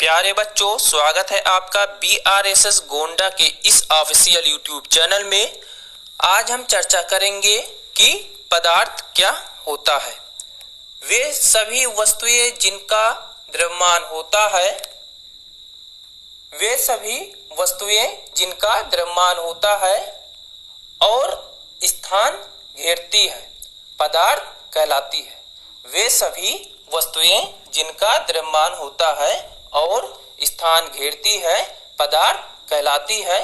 प्यारे बच्चों, स्वागत है आपका BRSS गोंडा के इस ऑफिशियल यूट्यूब चैनल में। आज हम चर्चा करेंगे कि पदार्थ क्या होता है। वे सभी वस्तुएं जिनका द्रव्यमान होता है, वे सभी वस्तुएं जिनका द्रव्यमान होता है और स्थान घेरती है, पदार्थ कहलाती है। वे सभी वस्तुएं जिनका द्रव्यमान होता है और स्थान घेरती है, पदार्थ कहलाती है।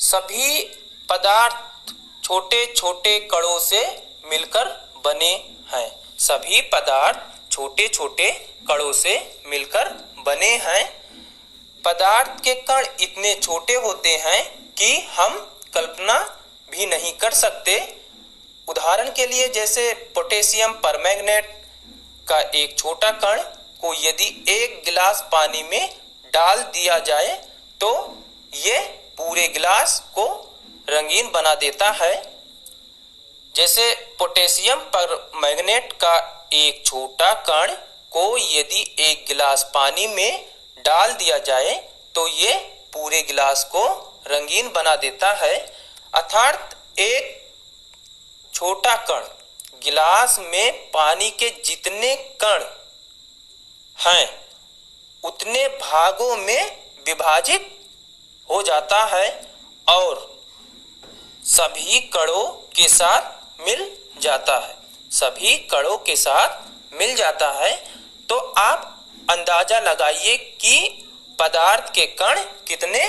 सभी पदार्थ छोटे छोटे कणों से मिलकर बने हैं। सभी पदार्थ छोटे छोटे कणों से मिलकर बने हैं। पदार्थ के कण इतने छोटे होते हैं कि हम कल्पना भी नहीं कर सकते। उदाहरण के लिए जैसे पोटेशियम परमैंगनेट का एक छोटा कण को यदि एक गिलास पानी में डाल दिया जाए तो ये पूरे गिलास को रंगीन बना देता है। जैसे पोटेशियम परमैंगनेट का एक छोटा कण को यदि एक गिलास पानी में डाल दिया जाए तो ये पूरे गिलास को रंगीन बना देता है। अर्थात एक छोटा कण गिलास में पानी के जितने कण हैं उतने भागों में विभाजित हो जाता है और सभी कणों के साथ मिल जाता है। सभी कणों के साथ मिल जाता है। तो आप अंदाजा लगाइए कि पदार्थ के कण कितने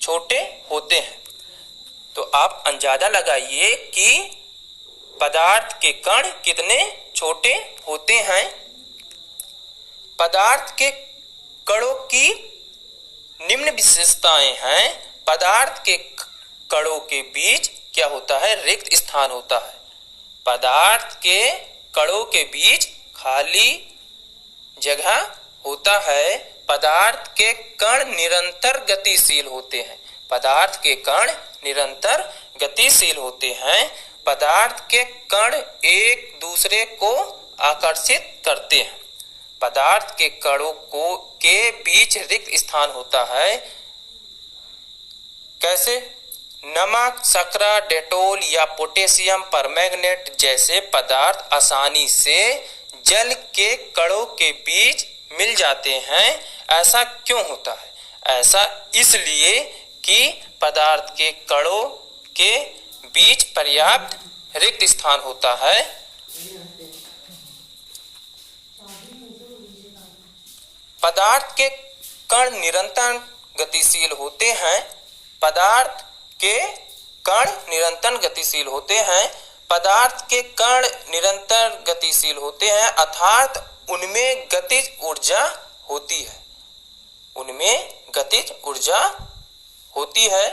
छोटे होते हैं। तो आप अंदाजा लगाइए कि पदार्थ के कण कितने छोटे होते हैं। पदार्थ के कणों की निम्न विशेषताएं हैं। पदार्थ के कणों के बीच क्या होता है? रिक्त स्थान होता है। पदार्थ के कणों के बीच खाली जगह होता है। पदार्थ के कण निरंतर गतिशील होते हैं। पदार्थ के कण निरंतर गतिशील होते हैं। पदार्थ के कण एक दूसरे को आकर्षित करते हैं। पदार्थ के कणों के बीच रिक्त स्थान होता है। कैसे? नमक, शर्करा, डेटोल या पोटेशियम परमैंगनेट जैसे पदार्थ आसानी से जल के कणों के बीच मिल जाते हैं। ऐसा क्यों होता है? ऐसा इसलिए कि पदार्थ के कणों के बीच पर्याप्त रिक्त स्थान होता है। पदार्थ के कण निरंतर गतिशील होते हैं। पदार्थ के कण निरंतर गतिशील होते हैं। पदार्थ के कण निरंतर गतिशील होते हैं अर्थात उनमें गतिज ऊर्जा होती है। उनमें गतिज ऊर्जा होती है।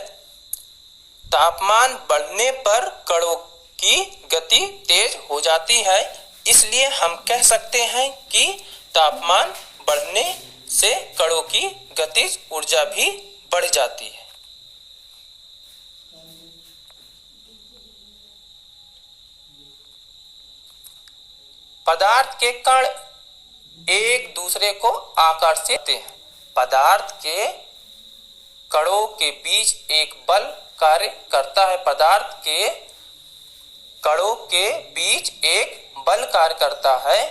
तापमान बढ़ने पर कणों की गति तेज हो जाती है। इसलिए हम कह सकते हैं कि तापमान बढ़ने से कणों की गतिज ऊर्जा भी बढ़ जाती है। पदार्थ के कण एक दूसरे को आकर्षित करते हैं। पदार्थ के कणों के बीच एक बल कार्य करता है। पदार्थ के कणों के बीच एक बल कार्य करता है।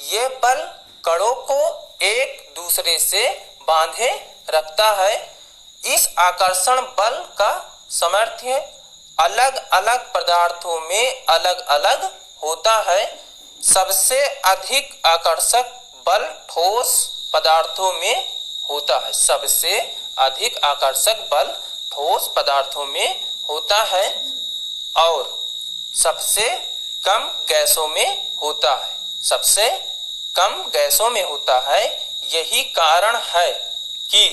यह बल कणों को एक दूसरे से बांधे रखता है। इस आकर्षण बल का सामर्थ्य अलग अलग पदार्थों में अलग अलग होता है। सबसे अधिक आकर्षक बल ठोस पदार्थों में होता है। सबसे अधिक आकर्षक बल ठोस पदार्थों में होता है और सबसे कम गैसों में होता है। सबसे कम गैसों में होता है। यही कारण है कि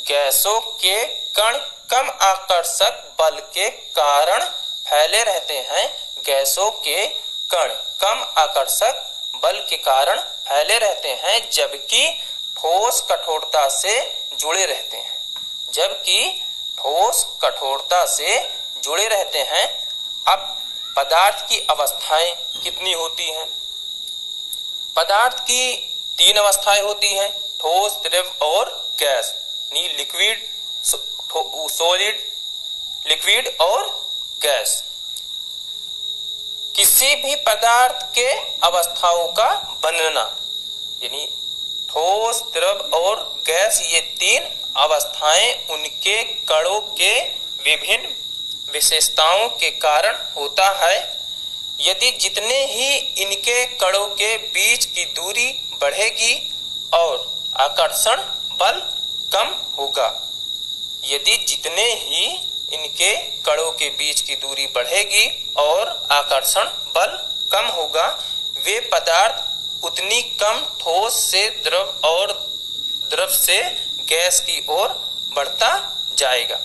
गैसों के कण कम आकर्षक बल के कारण फैले रहते हैं। गैसों के कण कम आकर्षक बल के कारण फैले रहते हैं जबकि ठोस कठोरता से जुड़े रहते हैं। जबकि ठोस कठोरता से जुड़े रहते हैं। अब पदार्थ की अवस्थाएं कितनी होती हैं? पदार्थ की 3 अवस्थाएं होती हैं। ठोस, द्रव और गैस, यानी लिक्विड, सॉलिड, लिक्विड और गैस। किसी भी पदार्थ के अवस्थाओं का वर्णना, यानी ठोस, द्रव और गैस, ये तीन अवस्थाएं उनके कणों के विभिन्न विशेषताओं के कारण होता है। यदि जितने ही इनके कणों के बीच की दूरी बढ़ेगी और आकर्षण बल कम होगा, यदि जितने ही इनके कणों के बीच की दूरी बढ़ेगी और आकर्षण बल कम होगा, वे पदार्थ उतनी कम ठोस से द्रव और द्रव से गैस की ओर बढ़ता जाएगा।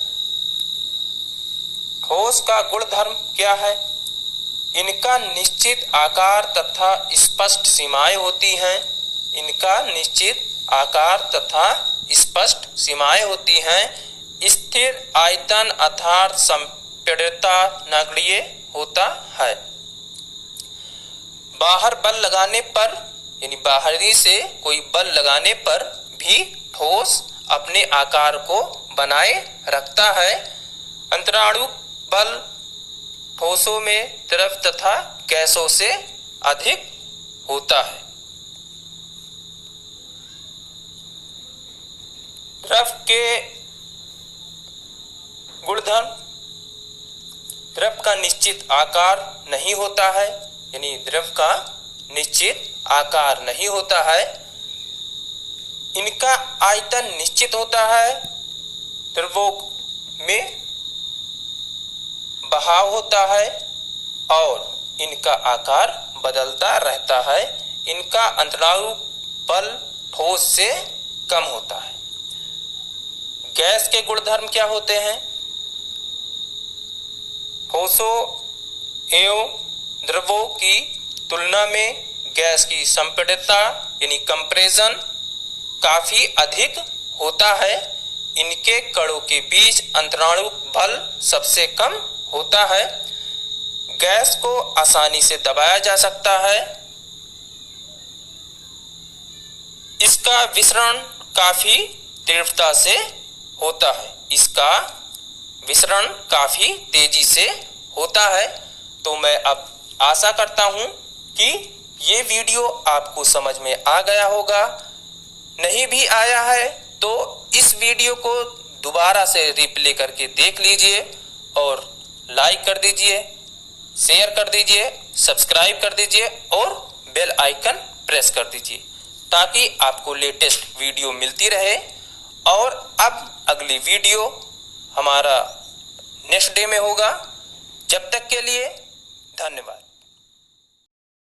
ठोस का गुणधर्म क्या है? इनका निश्चित आकार तथा स्पष्ट सीमाएं होती हैं। इनका निश्चित आकार तथा स्पष्ट सीमाएं होती हैं। स्थिर आयतन अर्थात संपीड़ितता नगण्य होता है। बाहर बल लगाने पर, यानी बाहरी से कोई बल लगाने पर भी ठोस अपने आकार को बनाए रखता है। अंतराणु बल ठोसों में द्रव तथा गैसों से अधिक होता है। द्रव के गुणधर्म, द्रव का निश्चित आकार नहीं होता है, यानी द्रव का निश्चित आकार नहीं होता है। इनका आयतन निश्चित होता है। द्रवों में बहाव होता है और इनका आकार बदलता रहता है। इनका अंतराणु बल ठोस से कम होता है। गैस के गुणधर्म क्या होते हैं? ठोसों एवं द्रवों की तुलना में गैस की संपीड़ितता यानी कंप्रेशन काफी अधिक होता है। इनके कणों के बीच अंतराणु बल सबसे कम होता है। गैस को आसानी से दबाया जा सकता है। इसका विसरण काफी तीव्रता से होता है। इसका विसरण काफी तेजी से होता है। तो मैं अब आशा करता हूं कि ये वीडियो आपको समझ में आ गया होगा। नहीं भी आया है तो इस वीडियो को दोबारा से रिप्ले करके देख लीजिए और लाइक कर दीजिए, शेयर कर दीजिए, सब्सक्राइब कर दीजिए और बेल आइकन प्रेस कर दीजिए ताकि आपको लेटेस्ट वीडियो मिलती रहे। और अब अगली वीडियो हमारा नेक्स्ट डे में होगा। जब तक के लिए धन्यवाद।